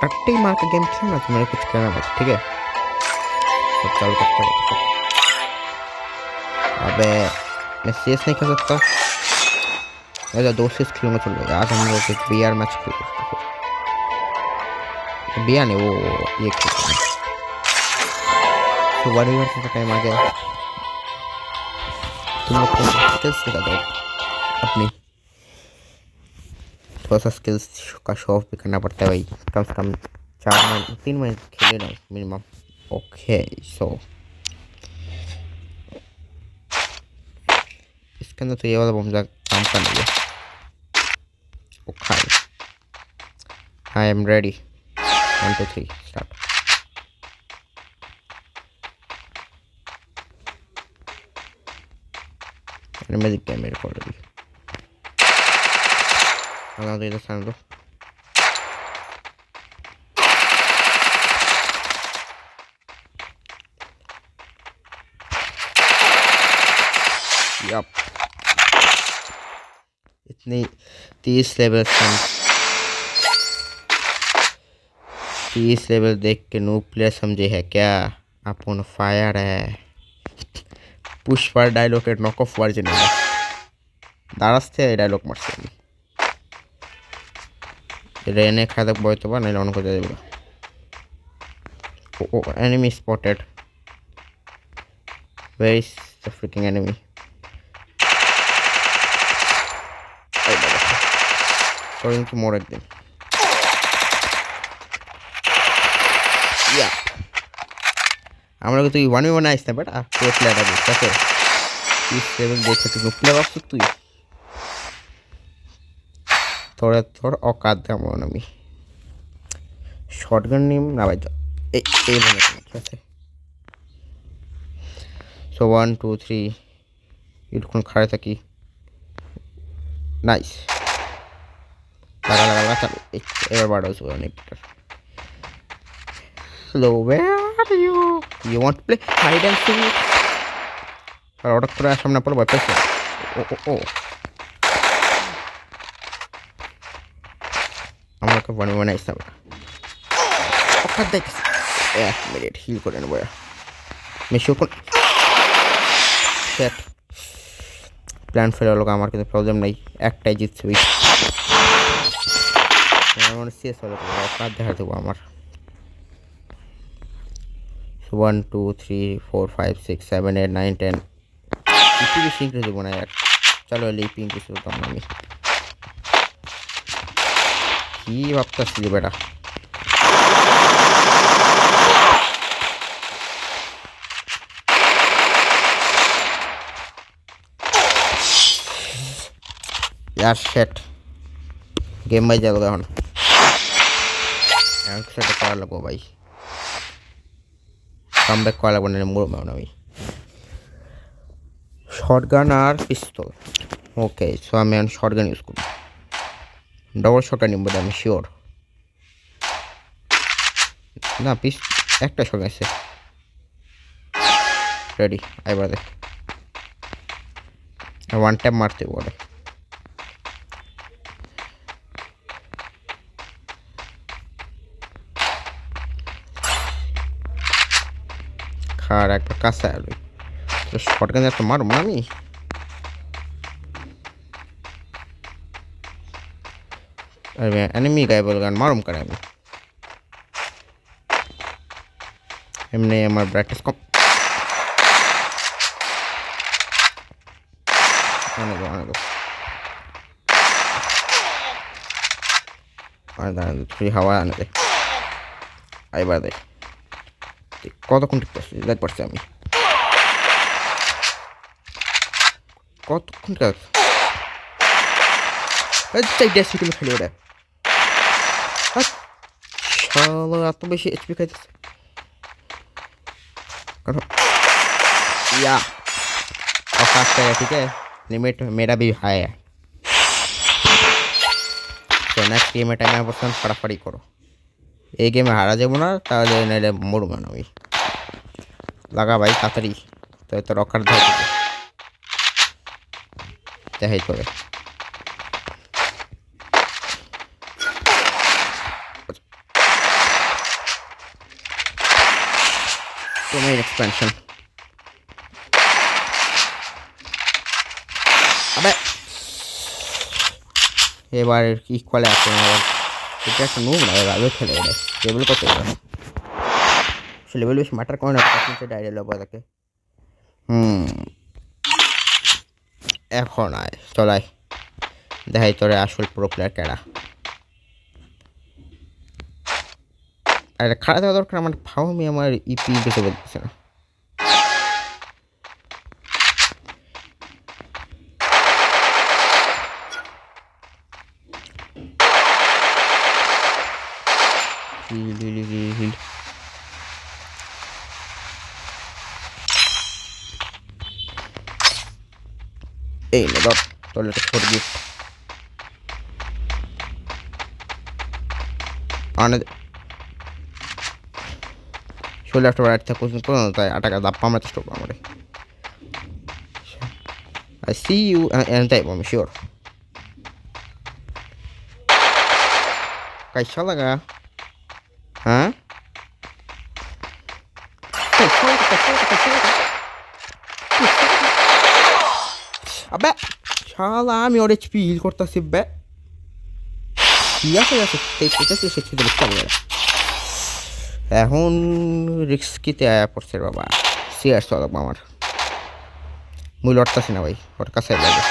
रट्टे मार के गेम खेलना तो मेरे कुछ कहना मत, ठीक है? सब चालू करते हैं। अबे मैं सीएस नहीं कर सकता, मैं दो सीएस खेलूंगा चल जाएगा। आज हम लोग एक बीआर मैच खेलेंगे, बीआर नहीं वो ये खेलेंगे। तो वन ईयर का टाइम आ गया, तुम लोग को स्किल्स दिखा दो अपनी, थोड़ा सा स्किल्स का शो ऑफ भी करना पड़ता है भाई। कम से कम 3 महीने खेले ना मिनिमम। ओके सो इसके अंदर तो ये वाला बम काम कर लिया। Okay I am ready, 1 2 3 start. मैं दिख गया मेरे को ऑलरेडी। तो इधर सामने दो। यप इतनी 30 लेवल देख के नूब प्लेयर समझे है क्या? आप ऑन फायर है। पुष्पा डायलॉग এর নক অফ ভার্জন এটা দাঁড়াচ্ছে এই ডায়লগ মারছে আমি রেনে খাদক বইতো বা নাইলে অন করে দেব। ও enemy spotted, where is the freaking enemy? going to more একদিন yeah আমরা তুই 1v1 আইস না বেটা তো প্লেয়ার আছে ঠিক আছে 37 দেখে তুই প্লেয়ার আসছ তুই তোর অকাত কেমন আমি শটগান নিম না ভাই এই বলে ঠিক আছে। সো 1 2 3 এরকম খাড়া থাকি নাইস লাগা চালু এবার বাড়াও অনেক Hello, where are you? You want to play hide and seek? আর হঠাৎ করে সামনে পড়ে ভয় পেয়েছে। ও আমাকে মনে আসতে হবে। ওখান দেখ 1 মিনিট হিল করে নেবো। মিশো কোন সেট প্ল্যান ফেল হলো, আমার কিন্তু প্রবলেম নাই, একটাই জিতছে ওই আমার শেষ হলো। কাজ দেখা দেবো আমার 1 2 3 4 5 6 7 8 9 10 इसी भी सीख रहे बना यार। चलो लीपिंग की शुरू करना मैं की वापस ले बेटा यार शिट गेम में जाएगा हम एंड सेट कर लगो भाई কামব্যাক করা লাগবে না মোড় মারব আমি শটগান আর পিস্তল। ওকে সো আমি এখন শটগান ইউজ করব, ডবল শটগান নিব আমি শিওর না একটা শট আছে রেডি আইবার দে ওয়ান ট্যাপ মারতে বলে আর একটা কাঁচা আলু শটগান একটা মারব না আমি। अरे एनिमी गाय बोलगान मारूम करे আমি এমনি আমার ব্রাইটনেস কম তুই হাওয়া আনে দে আইবার দে কতক্ষণ ঠিক আছে দেখ পারছি আমি কতক্ষণ ঠিক আছে খেলি ওটা এত বেশি এইচপি খাইতেছে या औकात पे है ठीक है लिमिट मेरा भी हाई है तो नेक्स्ट गेम टाइम में बसन फटाफटी करो এই গেমে হারা যাব না তাহলে নাইলে মরব না আমি লাগা ভাই তাড়াতাড়ি তো রকার ধরে দেখাই করে expansion. अबे ये बार इक्वल आते हैं और এটা একটা নুব না রাবে খেলে এটা লেভেল কত এটা সে লেভেল বেশি ম্যাটার করে না কিন্তু ডাইরেক্ট লব থাকে এখন আয় চলাই দেখাই তোরে আসল প্রো প্লেয়ার কেডা আরে খাড়া দেওয়া দরকার আমার ফাউমি আমার ইপি দেখে বলতেছে না হিল এই নে ডট তোলে তো ছোট গিফট আনে শোলে একটা রাইট থেকে কোশ্চেন করো তাই আটাকা দাপ্পা আমরা চেষ্টা করবো আমারে I see you and type I'm sure कैसा लगा हाँ कैसा लगा अबे शाला আমি ওর এইচপি হিল করতেছি বে কি আছে এটা তো সে ছিল না এখন রিস্ক কিতে আয়া পড়ছে বাবা সিরিয়াস হলো আমার মুই লড়তাছি না ভাই ওর কাছে লাগে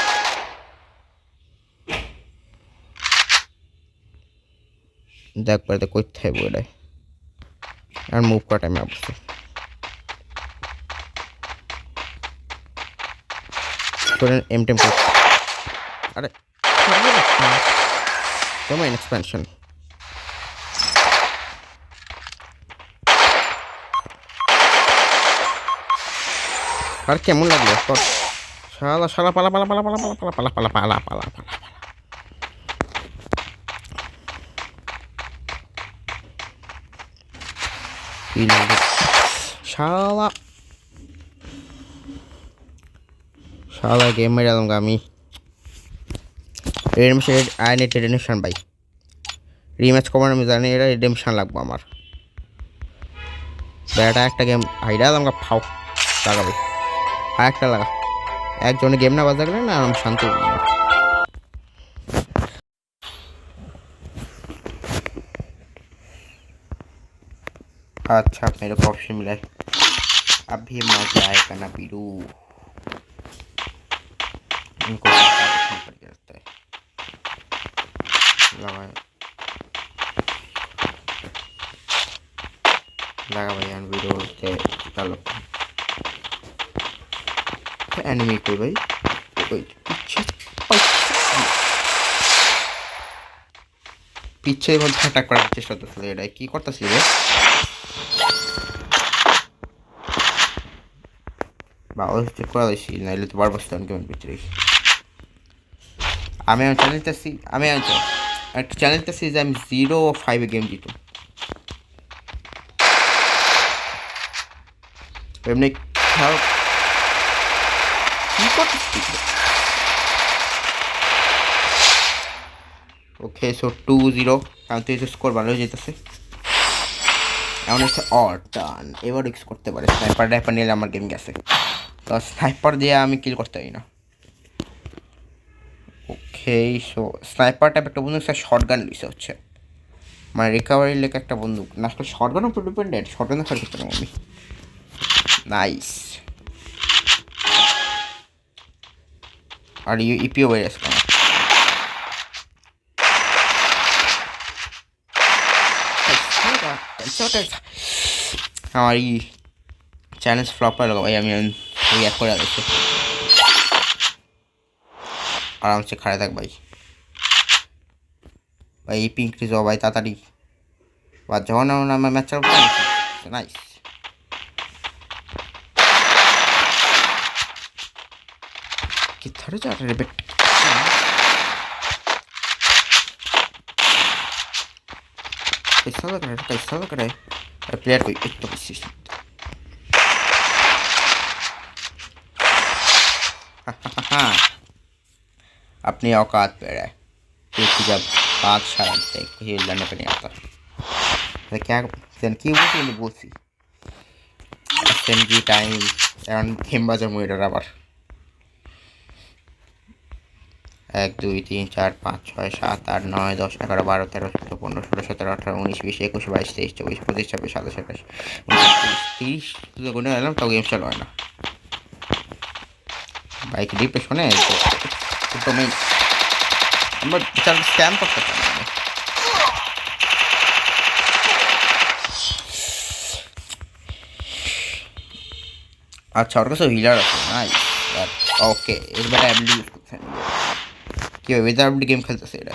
দেখ পরে কই থাই বলে আর মুভ করা টাইম আসছে Student M10 अरे domain expansion আর কেমন লাগলো তোর শালা শালা পালা পালা পালা পালা পালা পালা পালা পালা পালা পালা পালা শালা শালা गेम में डालूंगा আমি রিডেমশন আই নিড রিডেমশন ভাই রিম্যাচ করার আমি জানি এটা রিডেমশন লাগবে আমার বেটা একটা গেম আইডা আমাকে ফাও লাগাবে আর একটা লাগা একজনে গেম না বাজা গেলে না আমি শান্তি अच्छा मेरे को ऑप्शन मिला है अभी मजा आएगा ना बीरू इनको पड़ जाता है लगा भाई यार वीडियो से चलो एनिमी कोई भाई कोई पीछे बहुत अटैक করার চেষ্টা করতেছিল এটা কি করতেছিল রে বাও চেক করা দিছি নাইলে তো বারবার স্টান কেমন পিছরে আমি চ্যানেলটাছি যে আমি 0-5 গেম জিতো এমনি খাও কি করতেছিস ওকে সো 2-0 কারণ তুই স্কোর ভালো হয়ে যেতেছে এমন এসে টান এবার রিক্স করতে পারে স্নাইপার নিলে আমার গেম গেছে তো স্নাইপার দিয়ে আমি কিল করতে পারি না ওকে সো স্নাইপার টাইপ একটা বন্দুক শর্টগান লিসে হচ্ছে মানে রিকভারি লেখা একটা বন্দুক না আসলে শর্টগান উপর ডিপেন্ডেন্ট শর্টগান খেলতে পারি আমি নাইস আর ইপিও বেড়ে আসলাম আমার এই চ্যালেঞ্জ ফ্লপ হয়ে গেল ভাই আমি রিয়াক্ট করে দিচ্ছি আরামসে খাড়ে থাক ভাই ভাই এই পিঙ্ক যাও ভাই তাড়াতাড়ি বা যখন আমার ম্যাচ চালু নাইস किधर जा रहे बेट कैसा लग रहा है प्लेयर कोई एक तो अपनी औकात पे है क्योंकि जब बात शायद कहीं लड़ने पे नहीं आता क्या क्यों बोलती SMG টাইম এখন গেম বাজার মুইটার আবার 1 2 3 4 5 6 7 8 9 10 11 12 13 14 15 16 17 18 19 20 21 22 23 24 25 26 27 28 29 30 গুণে এলাম তাও গেম চালু হয় না বাইক ডিপ্রেশনে তো মেইন আমরা বিচার স্ক্যাম করতে পারি আচ্ছা ওর কাছে হিলার আছে নাইস ওকে এবার অ্যাবিলিটি ইউজ করতে হবে কীভাবে উইদাউট গেম খেলতেছে এটা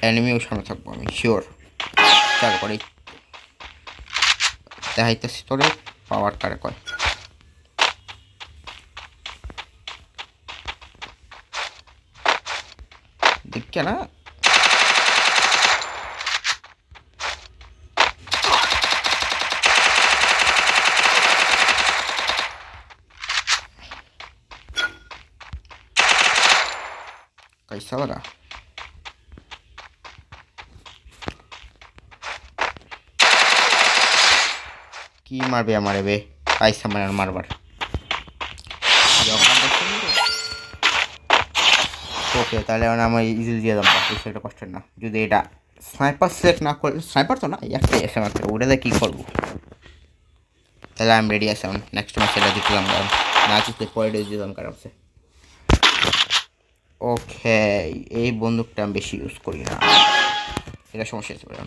এনিমিও সামনে থাকবো আমি শিওর চালু করি দেখাইতেছি তোরে পাওয়ার কারে কয় দেখে না कैसा लगा কি মারবে আমারে বে পয়সা মারবার ওকে তাহলে আমি ইজিলি দিয়ে দাম সেটা কষ্টের না যদি এটা স্নাইপার সিলেক্ট না করে স্নাইপার তো না একটা এসে মাত্র ওটাতে কী করবো তাহলে আমি রেডি আছি নেক্সট ম্যাচ এটা জিতলাম কারণ না জিতলে পরে জিতলাম কারণ ওকে এই বন্দুকটা আমি বেশি ইউজ করি না এটা সমস্যা হতে পারে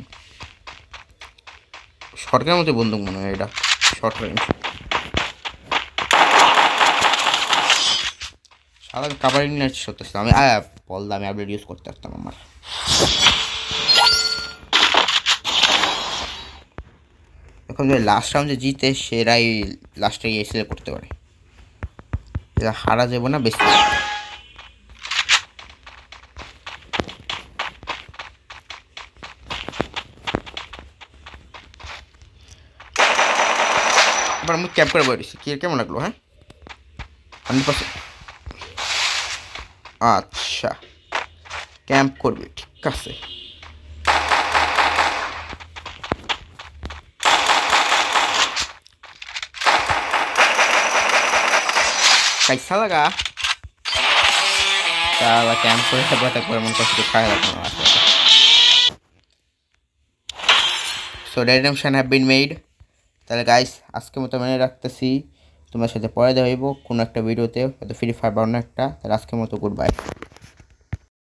শর্টের মধ্যে বন্দুক মনে হয় এটা শর্ট রেঞ্জ সারা কাভারিং নেট করতেছিলাম আমি বললাম আমি আপডেট ইউজ করতে পারতাম আমার এখন যে লাস্ট রাউন্ডে জিতে সেরাই লাস্টে গিয়ে সিলেক্ট করতে পারে এটা হারা যাবো না বেশি এবার আমি ক্যাম্প করে বেরিয়েছি কি কেমন লাগলো হ্যাঁ 100% আচ্ছা ক্যাম্প করবে ঠিক আছে कैसा लगा साला कैंप করে বসে করে মন কষ্ট খায় লাগলো so redemption have been made তাহলে গাইস আজকে মতো মনে রাখতেছি তোমার সাথে পরে দেখাইব কোনো একটা ভিডিওতে হয়তো ফ্রি ফায়ার বানানো একটা তাহলে আজকের মতো গুড বাই